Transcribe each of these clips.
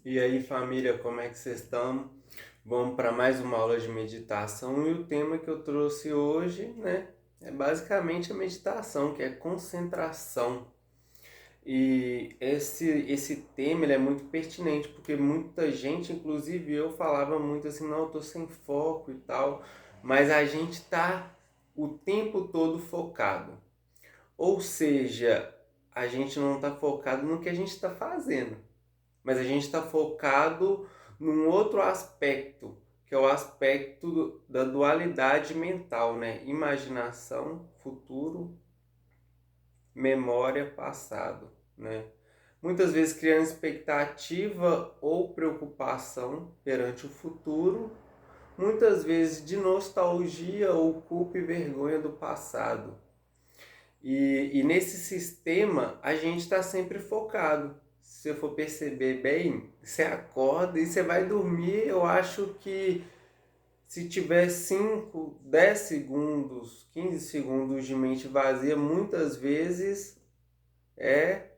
E aí, família, como é que vocês estão? Vamos para mais uma aula de meditação e o tema que eu trouxe hoje, né, é basicamente a meditação, que é concentração. E esse tema ele é muito pertinente, porque muita gente, inclusive eu, falava muito assim, não, eu tô sem foco e tal, mas a gente tá o tempo todo focado. Ou seja, a gente não está focado no que a gente está fazendo, mas a gente está focado num outro aspecto, que é o aspecto da dualidade mental, né? Imaginação, futuro, memória, passado, né? Muitas vezes criando expectativa ou preocupação perante o futuro, muitas vezes de nostalgia ou culpa e vergonha do passado. E nesse sistema a gente está sempre focado. Se você for perceber bem, você acorda e você vai dormir. Eu acho que se tiver 5, 10 segundos, 15 segundos de mente vazia, muitas vezes é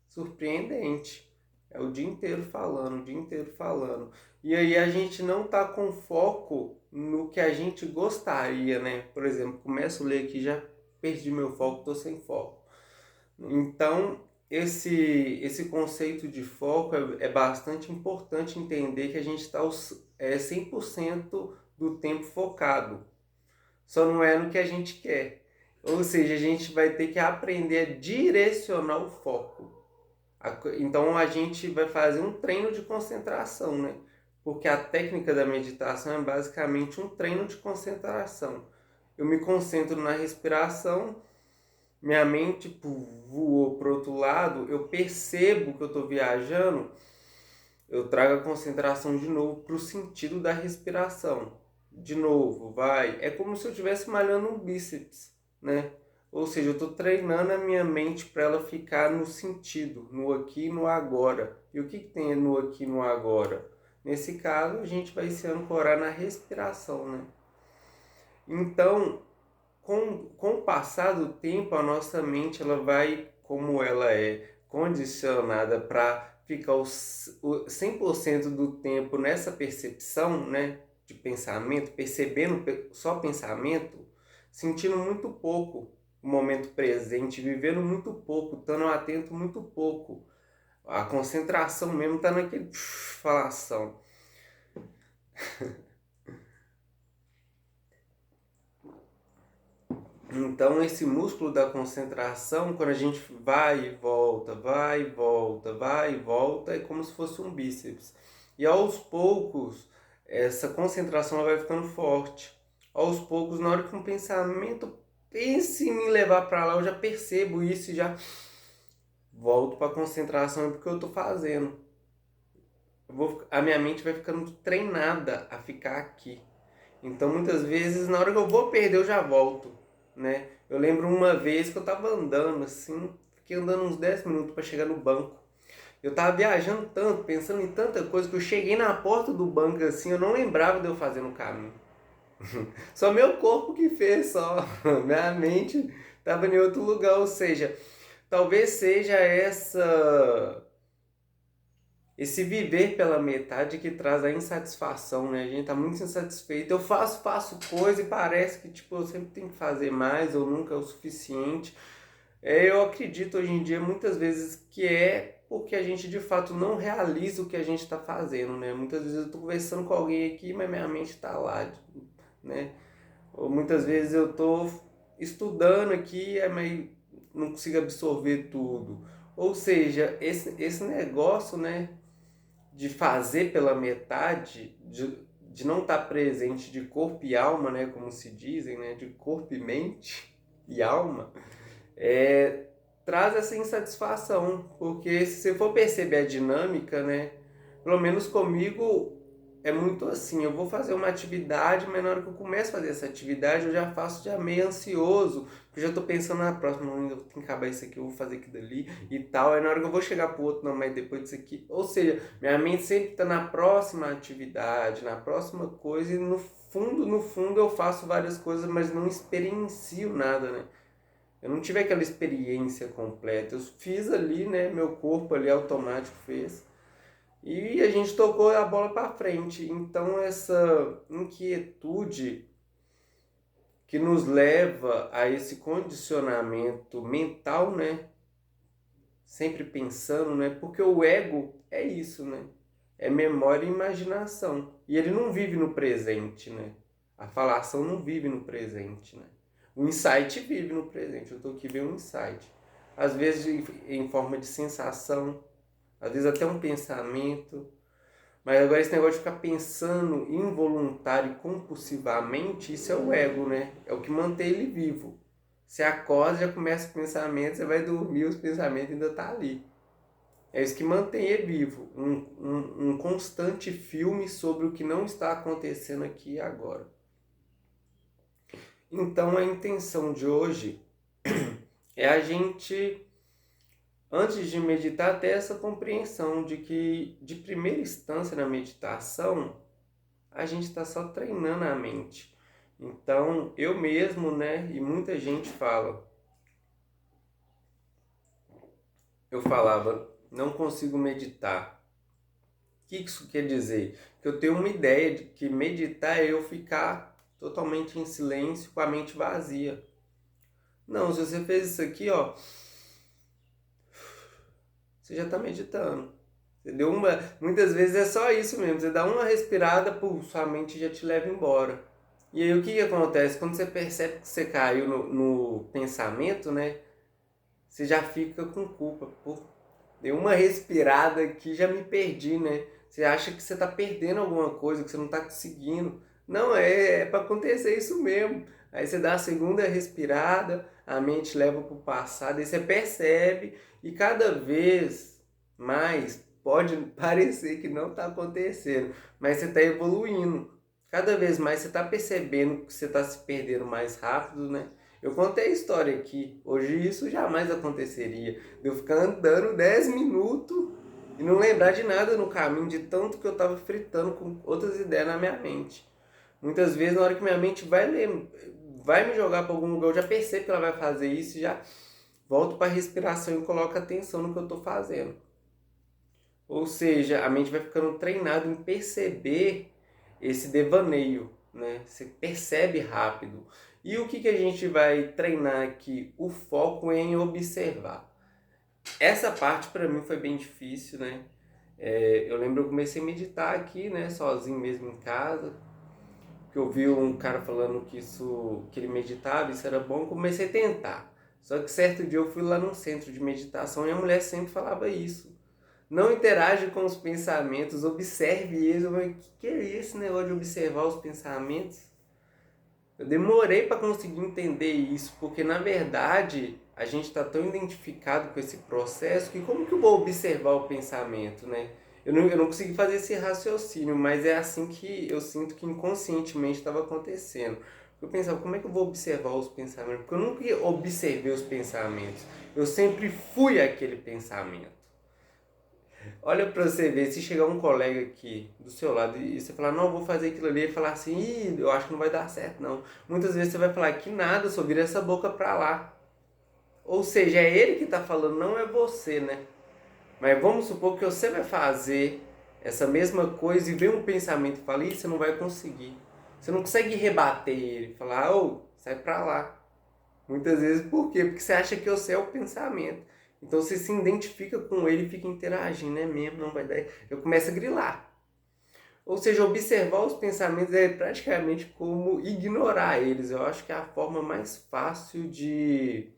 surpreendente. É o dia inteiro falando, o dia inteiro falando. E aí a gente não tá com foco no que a gente gostaria, né? Por exemplo, começo a ler aqui, já perdi meu foco, tô sem foco. Então, esse conceito de foco é bastante importante entender que a gente está 100% do tempo focado. Só não é no que a gente quer. Ou seja, a gente vai ter que aprender a direcionar o foco. Então a gente vai fazer um treino de concentração, né? Porque a técnica da meditação é basicamente um treino de concentração. Eu me concentro na respiração, minha mente voou para outro lado, eu percebo que eu estou viajando, eu trago a concentração de novo para o sentido da respiração. De novo, vai. É como se eu estivesse malhando um bíceps, né? Ou seja, eu estou treinando a minha mente para ela ficar no sentido, no aqui e no agora. E o que tem no aqui e no agora? Nesse caso, a gente vai se ancorar na respiração, né? Então, com o passar do tempo, a nossa mente ela vai, como ela é condicionada para ficar o 100% do tempo nessa percepção, né, de pensamento, percebendo só pensamento, sentindo muito pouco o momento presente, vivendo muito pouco, estando atento muito pouco. A concentração mesmo está naquele falação. Então, esse músculo da concentração, quando a gente vai e volta, vai e volta, vai e volta, é como se fosse um bíceps. E aos poucos, essa concentração ela vai ficando forte. Aos poucos, na hora que um pensamento pense em me levar para lá, eu já percebo isso e já volto para a concentração porque eu estou fazendo. A minha mente vai ficando treinada a ficar aqui. Então, muitas vezes, na hora que eu vou perder, eu já volto, né? Eu lembro uma vez que eu tava andando assim, fiquei andando uns 10 minutos para chegar no banco. Eu tava viajando tanto, pensando em tanta coisa, que eu cheguei na porta do banco assim, eu não lembrava de eu fazer no caminho. Só meu corpo que fez, só. Minha mente tava em outro lugar, ou seja, talvez seja esse viver pela metade que traz a insatisfação, né? A gente tá muito insatisfeito. Eu faço coisa e parece que tipo, eu sempre tenho que fazer mais ou nunca é o suficiente. Eu acredito hoje em dia muitas vezes que é porque a gente de fato não realiza o que a gente está fazendo, né? Muitas vezes eu tô conversando com alguém aqui, mas minha mente está lá, né? Ou muitas vezes eu tô estudando aqui, mas não consigo absorver tudo. Ou seja, esse negócio, né? De fazer pela metade, de não estar presente de corpo e alma, né, como se dizem, né, de corpo e mente e alma, é, traz essa insatisfação, porque se você for perceber a dinâmica, né, pelo menos comigo é muito assim, eu vou fazer uma atividade, mas na hora que eu começo a fazer essa atividade, eu já faço já meio ansioso, porque eu já tô pensando na próxima, não, eu tenho que acabar isso aqui, eu vou fazer aquilo ali e tal, aí na hora que eu vou chegar pro outro, não, mas depois disso aqui, ou seja, minha mente sempre tá na próxima atividade, na próxima coisa, e no fundo eu faço várias coisas, mas não experiencio nada, né? Eu não tive aquela experiência completa, eu fiz ali, né, meu corpo ali automático fez, E a gente tocou a bola para frente. Então essa inquietude que nos leva a esse condicionamento mental, né? Sempre pensando, né? Porque o ego é isso, né? É memória e imaginação. E ele não vive no presente, né? A falação não vive no presente, né? O insight vive no presente. Eu estou aqui vendo um insight. Às vezes em forma de sensação, às vezes até um pensamento. Mas agora esse negócio de ficar pensando involuntário e compulsivamente, isso é o ego, né? É o que mantém ele vivo. Você acorda, já começa o pensamento, você vai dormir, os pensamentos ainda estão ali. É isso que mantém ele vivo. Um constante filme sobre o que não está acontecendo aqui e agora. Então a intenção de hoje é a gente, antes de meditar, ter essa compreensão de que, de primeira instância na meditação, a gente está só treinando a mente. Então, eu mesmo, né, e muita gente fala, eu falava, não consigo meditar. O que isso quer dizer? Que eu tenho uma ideia de que meditar é eu ficar totalmente em silêncio com a mente vazia. Não, se você fez isso aqui, ó, você já está meditando. Você deu uma, muitas vezes é só isso mesmo, você dá uma respirada, pô, sua mente já te leva embora. E aí o que acontece? Quando você percebe que você caiu no pensamento, né? Você já fica com culpa. Pô, dei uma respirada aqui, já me perdi, né? Você acha que você tá perdendo alguma coisa, que você não tá conseguindo. Não, é para acontecer isso mesmo. Aí você dá a segunda respirada, a mente leva pro passado, aí você percebe e cada vez mais pode parecer que não tá acontecendo, mas você tá evoluindo. Cada vez mais você tá percebendo que você tá se perdendo mais rápido, né? Eu contei a história aqui. Hoje isso jamais aconteceria. Eu ficar andando 10 minutos e não lembrar de nada no caminho, de tanto que eu estava fritando com outras ideias na minha mente. Muitas vezes, na hora que minha mente vai me jogar para algum lugar, eu já percebo que ela vai fazer isso e já volto para a respiração e coloco atenção no que eu estou fazendo. Ou seja, a mente vai ficando treinada em perceber esse devaneio, né? Você percebe rápido. E o que a gente vai treinar aqui? O foco em observar. Essa parte para mim foi bem difícil, né? Eu lembro que eu comecei a meditar aqui, né? Sozinho mesmo em casa. Que eu vi um cara falando que ele meditava, isso era bom, comecei a tentar. Só que certo dia eu fui lá num centro de meditação e a mulher sempre falava isso. Não interage com os pensamentos, observe eles. Eu falei, que é esse negócio de observar os pensamentos? Eu demorei para conseguir entender isso, porque na verdade a gente está tão identificado com esse processo que como que eu vou observar o pensamento, né? Eu não consegui fazer esse raciocínio, mas é assim que eu sinto que inconscientemente estava acontecendo. Eu pensava, como é que eu vou observar os pensamentos? Porque eu nunca observei os pensamentos. Eu sempre fui aquele pensamento. Olha pra você ver, se chegar um colega aqui do seu lado e você falar, não, eu vou fazer aquilo ali, e falar assim, ih, eu acho que não vai dar certo, não. Muitas vezes você vai falar que nada, só vira essa boca pra lá. Ou seja, é ele que tá falando, não é você, né? Mas vamos supor que você vai fazer essa mesma coisa e vem um pensamento e fala, ih, você não vai conseguir. Você não consegue rebater ele, falar, ô, sai pra lá. Muitas vezes por quê? Porque você acha que você é o pensamento. Então você se identifica com ele e fica interagindo, é mesmo, não vai dar. Eu começo a grilar. Ou seja, observar os pensamentos é praticamente como ignorar eles. Eu acho que é a forma mais fácil de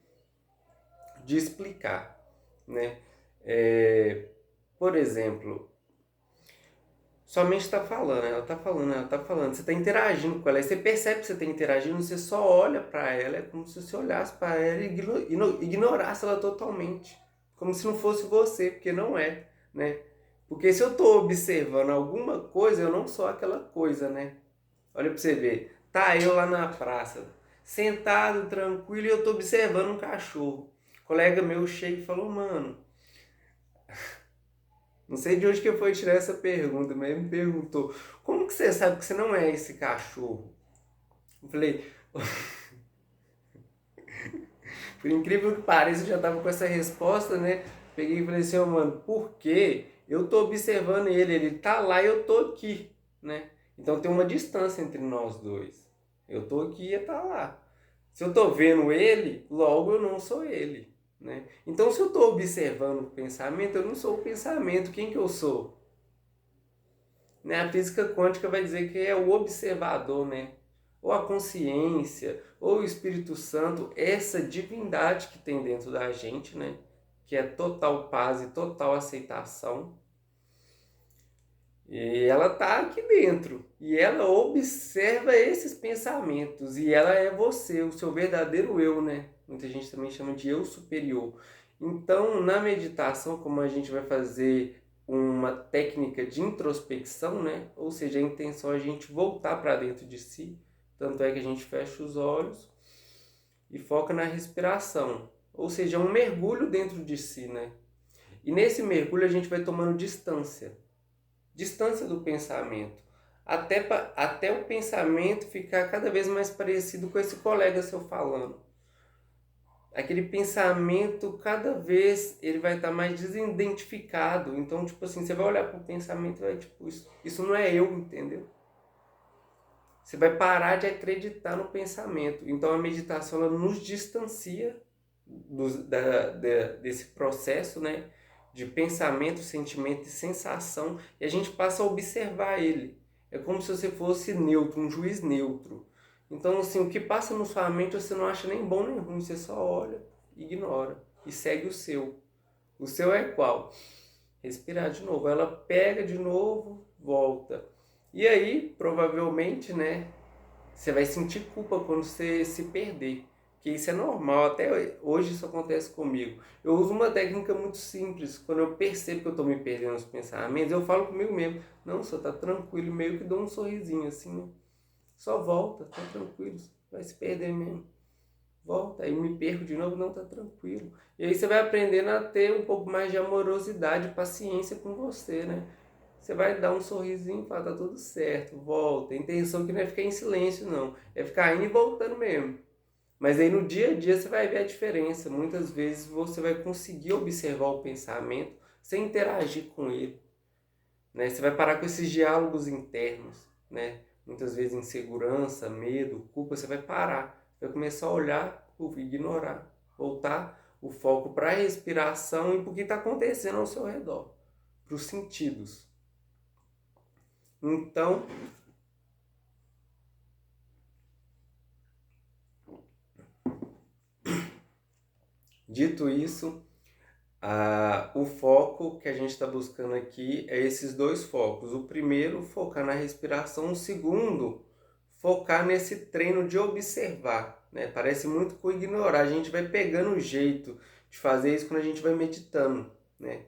explicar, né? Por exemplo, sua mente está falando, ela está falando, ela está falando. Você está interagindo com ela. Aí você percebe que você está interagindo, você só olha para ela. É como se você olhasse para ela e ignorasse ela totalmente. Como se não fosse você, porque não é, né? Porque se eu estou observando alguma coisa, eu não sou aquela coisa, né? Olha para você ver. Tá eu lá na praça, sentado, tranquilo, e eu estou observando um cachorro. Um colega meu chega e falou, mano, não sei de onde que foi tirar essa pergunta, mas ele me perguntou: como que você sabe que você não é esse cachorro? Eu falei: por incrível que pareça, eu já tava com essa resposta, né? Peguei e falei assim: oh, mano, por quê? eu tô observando ele tá lá e eu tô aqui, né? Então tem uma distância entre nós dois. Eu tô aqui e ele tá lá. Se eu tô vendo ele, logo eu não sou ele, né? Então se eu tô observando o pensamento, eu não sou o pensamento. Quem que eu sou? Né? A física quântica vai dizer que é o observador, né? Ou a consciência, ou o Espírito Santo, essa divindade que tem dentro da gente, né? Que é total paz e total aceitação. E ela está aqui dentro. E ela observa esses pensamentos. E ela é você, o seu verdadeiro eu, né? Muita gente também chama de eu superior. Então, na meditação, como a gente vai fazer uma técnica de introspecção, né? Ou seja, a intenção é a gente voltar para dentro de si. Tanto é que a gente fecha os olhos e foca na respiração. Ou seja, um mergulho dentro de si, né? E nesse mergulho a gente vai tomando distância. Distância do pensamento. Até o pensamento ficar cada vez mais parecido com esse colega seu falando. Aquele pensamento, cada vez, ele vai estar mais desidentificado. Então, tipo assim, você vai olhar para o pensamento e vai, tipo, isso não é eu, entendeu? Você vai parar de acreditar no pensamento. Então, a meditação, ela nos distancia desse processo, né? De pensamento, sentimento e sensação, e a gente passa a observar ele. É como se você fosse neutro, um juiz neutro. Então, assim, o que passa na sua mente você não acha nem bom nem ruim, você só olha, ignora e segue o seu. O seu é qual? Respirar de novo. Ela pega de novo, volta. E aí, provavelmente, né, você vai sentir culpa quando você se perder. Que isso é normal, até hoje isso acontece comigo. Eu uso uma técnica muito simples. Quando eu percebo que eu estou me perdendo nos pensamentos, eu falo comigo mesmo: não, você está tranquilo, meio que dou um sorrisinho assim, né? Só volta, tá tranquilo, vai se perder mesmo. Volta, aí me perco de novo, não, tá tranquilo. E aí você vai aprendendo a ter um pouco mais de amorosidade, paciência com você, né? Você vai dar um sorrisinho e falar, tá tudo certo, volta. A intenção que não é ficar em silêncio, não. É ficar indo e voltando mesmo. Mas aí no dia a dia você vai ver a diferença. Muitas vezes você vai conseguir observar o pensamento sem interagir com ele, né? Você vai parar com esses diálogos internos, né? Muitas vezes insegurança, medo, culpa, você vai parar. Vai começar a olhar, ignorar, voltar o foco para a respiração e para o que está acontecendo ao seu redor, para os sentidos. Então, dito isso, o foco que a gente está buscando aqui é esses dois focos. O primeiro, focar na respiração. O segundo, focar nesse treino de observar, né? Parece muito com ignorar. A gente vai pegando o jeito de fazer isso quando a gente vai meditando, né?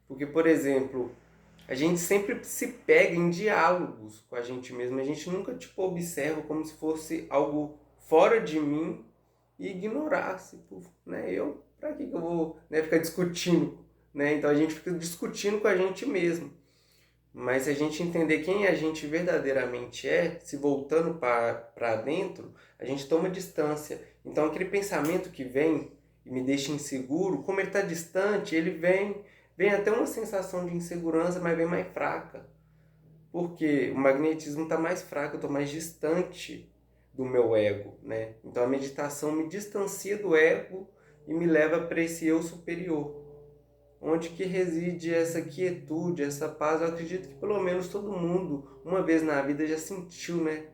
Porque, por exemplo, a gente sempre se pega em diálogos com a gente mesmo. A gente nunca, tipo, observa como se fosse algo fora de mim e ignorasse, né? Pra que eu vou, né, ficar discutindo, né? Então a gente fica discutindo com a gente mesmo. Mas se a gente entender quem a gente verdadeiramente é, se voltando para dentro, a gente toma distância. Então aquele pensamento que vem e me deixa inseguro, como ele está distante, ele vem até uma sensação de insegurança, mas vem mais fraca. Porque o magnetismo está mais fraco, eu estou mais distante do meu ego, né? Então a meditação me distancia do ego e me leva para esse eu superior, onde que reside essa quietude, essa paz. Eu acredito que pelo menos todo mundo, uma vez na vida, já sentiu, né?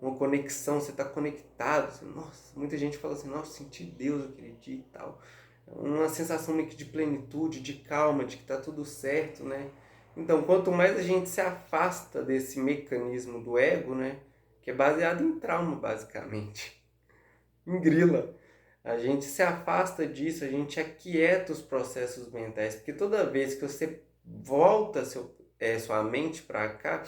Uma conexão, você está conectado. Assim, nossa, muita gente fala assim, nossa, senti Deus aquele dia e tal. Uma sensação meio que de plenitude, de calma, de que está tudo certo, né? Então, quanto mais a gente se afasta desse mecanismo do ego, né? Que é baseado em trauma, basicamente, em grila. A gente se afasta disso, a gente aquieta os processos mentais, porque toda vez que você volta sua mente para cá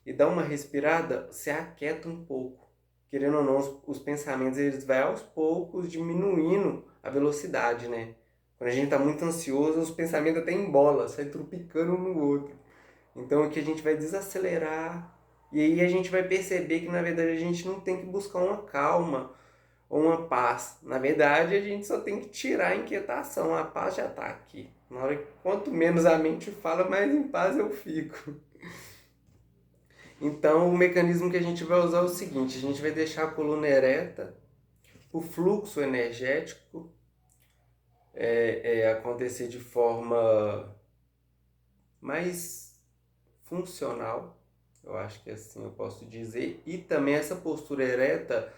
e dá uma respirada, você aquieta um pouco. Querendo ou não, os pensamentos eles vão aos poucos diminuindo a velocidade, né? Quando a gente está muito ansioso, os pensamentos até embolam, sai tropicando um no outro. Então aqui a gente vai desacelerar e aí a gente vai perceber que na verdade a gente não tem que buscar uma calma, ou uma paz. Na verdade, a gente só tem que tirar a inquietação, a paz já está aqui. Na hora que, quanto menos a mente fala, mais em paz eu fico. Então, o mecanismo que a gente vai usar é o seguinte: a gente vai deixar a coluna ereta, o fluxo energético acontecer de forma mais funcional, eu acho que assim eu posso dizer, e também essa postura ereta,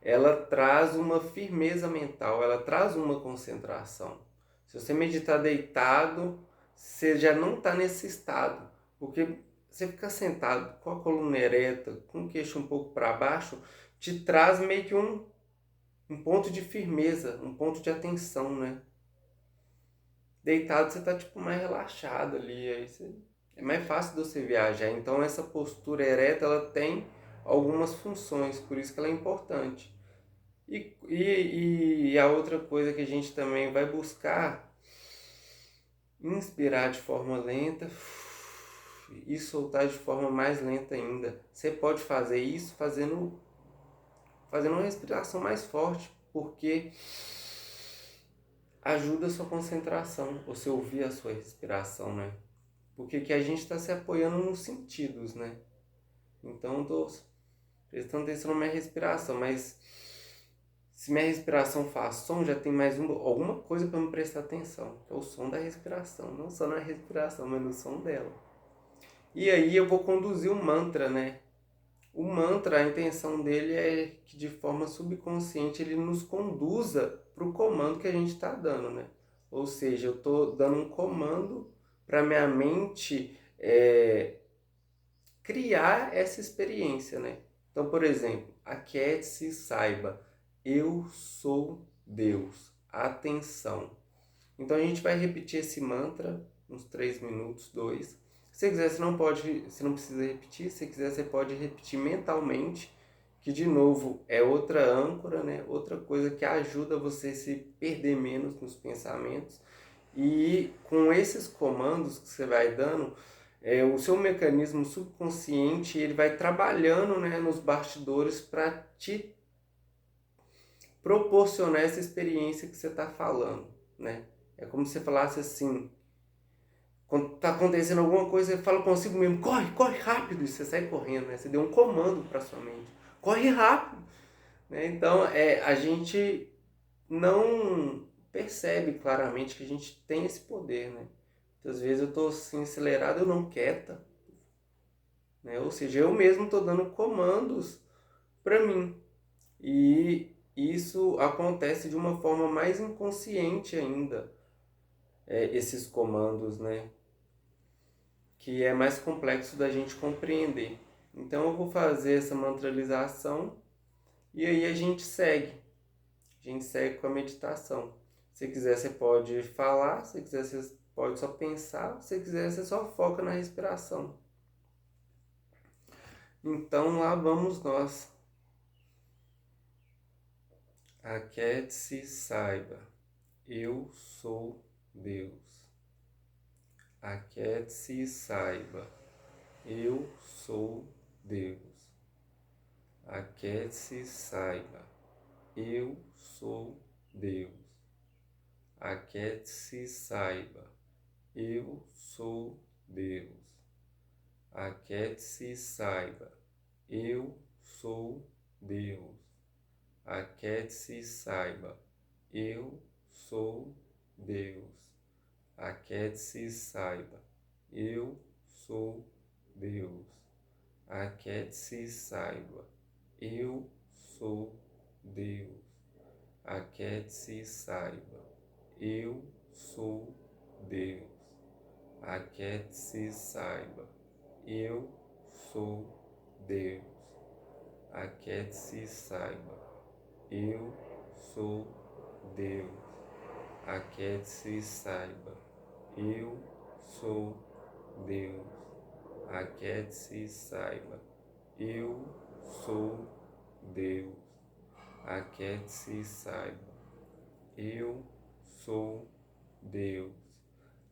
ela traz uma firmeza mental, ela traz uma concentração. Se você meditar deitado, você já não está nesse estado, porque você fica sentado com a coluna ereta, com o queixo um pouco para baixo, te traz meio que um ponto de firmeza, um ponto de atenção, né? Deitado você tá tipo mais relaxado ali, é mais fácil de você viajar. Então essa postura ereta ela tem algumas funções, por isso que ela é importante. E a outra coisa que a gente também vai buscar, inspirar de forma lenta e soltar de forma mais lenta ainda. Você pode fazer isso fazendo uma respiração mais forte, porque ajuda a sua concentração, você ouvir a sua respiração, né? Porque que a gente está se apoiando nos sentidos, né? Então eu tô prestando atenção na minha respiração, mas se minha respiração faz som, já tem mais alguma coisa para me prestar atenção, que é o som da respiração, não só na respiração, mas no som dela. E aí eu vou conduzir o mantra, né? O mantra, a intenção dele é que de forma subconsciente ele nos conduza para o comando que a gente está dando, né? Ou seja, eu estou dando um comando para minha mente criar essa experiência, né? Então, por exemplo, aquiete-se e saiba, eu sou Deus. Atenção. Então a gente vai repetir esse mantra uns 3 minutos, 2. Se você quiser, você não precisa repetir. Se você quiser, você pode repetir mentalmente, que de novo é outra âncora, né? Outra coisa que ajuda você a se perder menos nos pensamentos. E com esses comandos que você vai dando, o seu mecanismo subconsciente ele vai trabalhando, né, nos bastidores para te proporcionar essa experiência que você está falando, né? É como se você falasse assim, quando está acontecendo alguma coisa, você fala consigo mesmo, corre, corre rápido, e você sai correndo, né? Você deu um comando para sua mente, corre rápido, né? Então, a gente não percebe claramente que a gente tem esse poder, né? Muitas vezes eu estou assim acelerado, eu não quieta, né? Ou seja, eu mesmo estou dando comandos para mim. E isso acontece de uma forma mais inconsciente ainda, esses comandos, né? Que é mais complexo da gente compreender. Então eu vou fazer essa mantralização e aí a gente segue. A gente segue com a meditação. Se quiser, você pode falar, se quiser, você pode só pensar, se quiser, você só foca na respiração. Então lá vamos nós. Aquiete-se e saiba, eu sou Deus. Aquiete-se e saiba, eu sou Deus. Aquiete-se e saiba, eu sou Deus. Aquiete-se e saiba, eu sou Deus. Aquiete-se e saiba, eu sou Deus. Aquiete-se e saiba, eu sou Deus. Aquiete-se e saiba, eu sou Deus. Aquiete-se e saiba, eu sou Deus. Aquiete-se e saiba, eu sou Deus. Aquiete-se e saiba, eu sou Deus. Aquiete-se e saiba, eu sou Deus. Aquiete-se e saiba, eu sou Deus. Aquiete-se e saiba, eu sou Deus. Aquiete-se e saiba, eu sou Deus.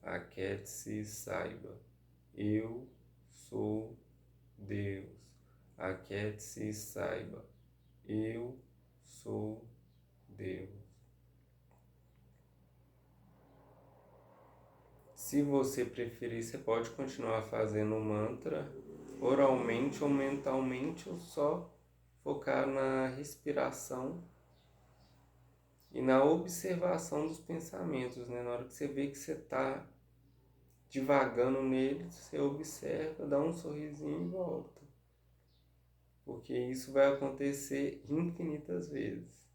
Aquiete-se e saiba, eu sou Deus. Aquiete-se e saiba, eu sou Deus. Se você preferir, você pode continuar fazendo o mantra oralmente ou mentalmente, ou só focar na respiração e na observação dos pensamentos, né? Na hora que você vê que você está divagando neles, você observa, dá um sorrisinho e volta. Porque isso vai acontecer infinitas vezes.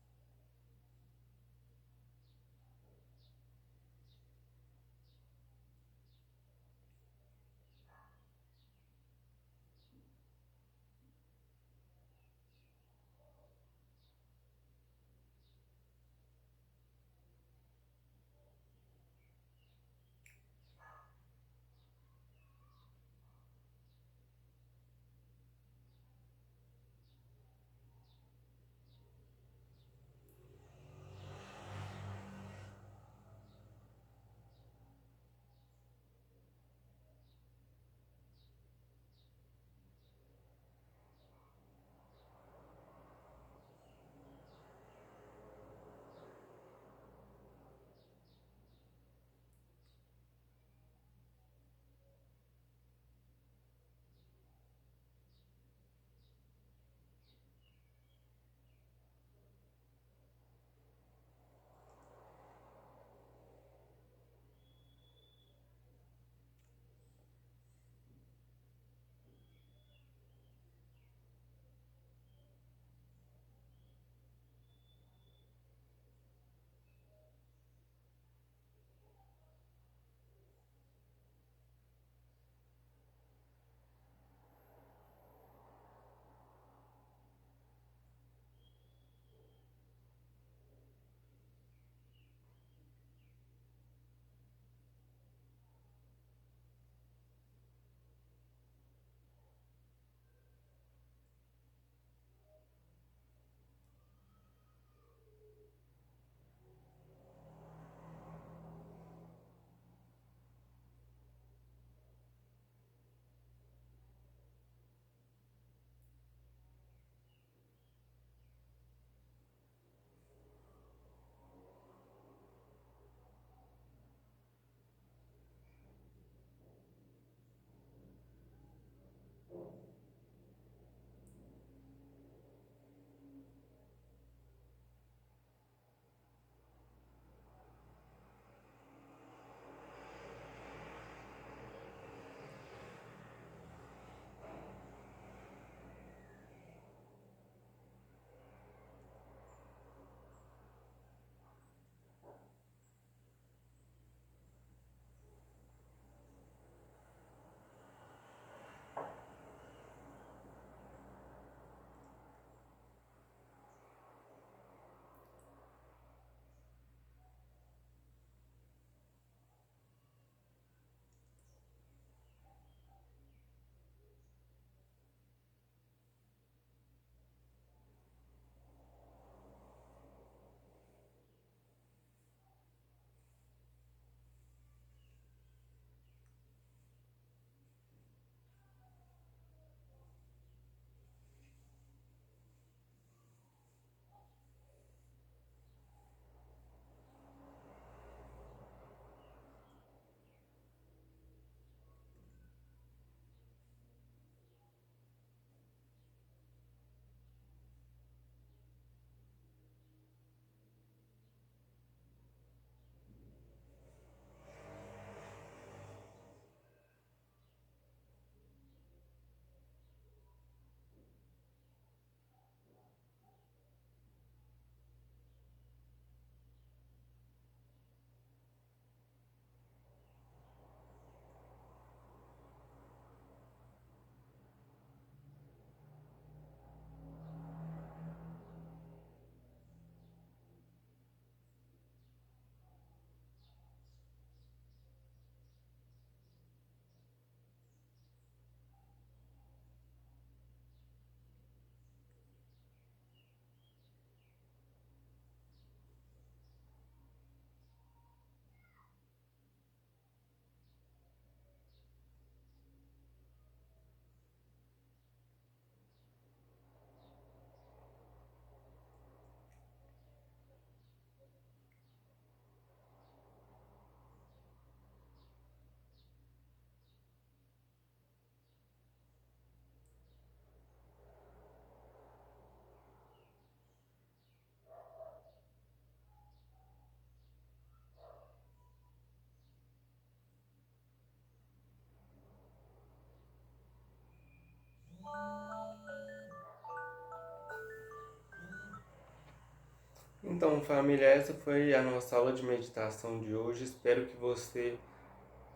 Então, família, essa foi a nossa aula de meditação de hoje. Espero que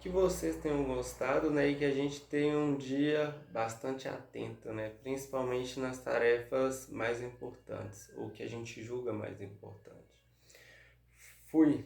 vocês tenham gostado, né, e que a gente tenha um dia bastante atento, né, principalmente nas tarefas mais importantes, ou que a gente julga mais importante. Fui.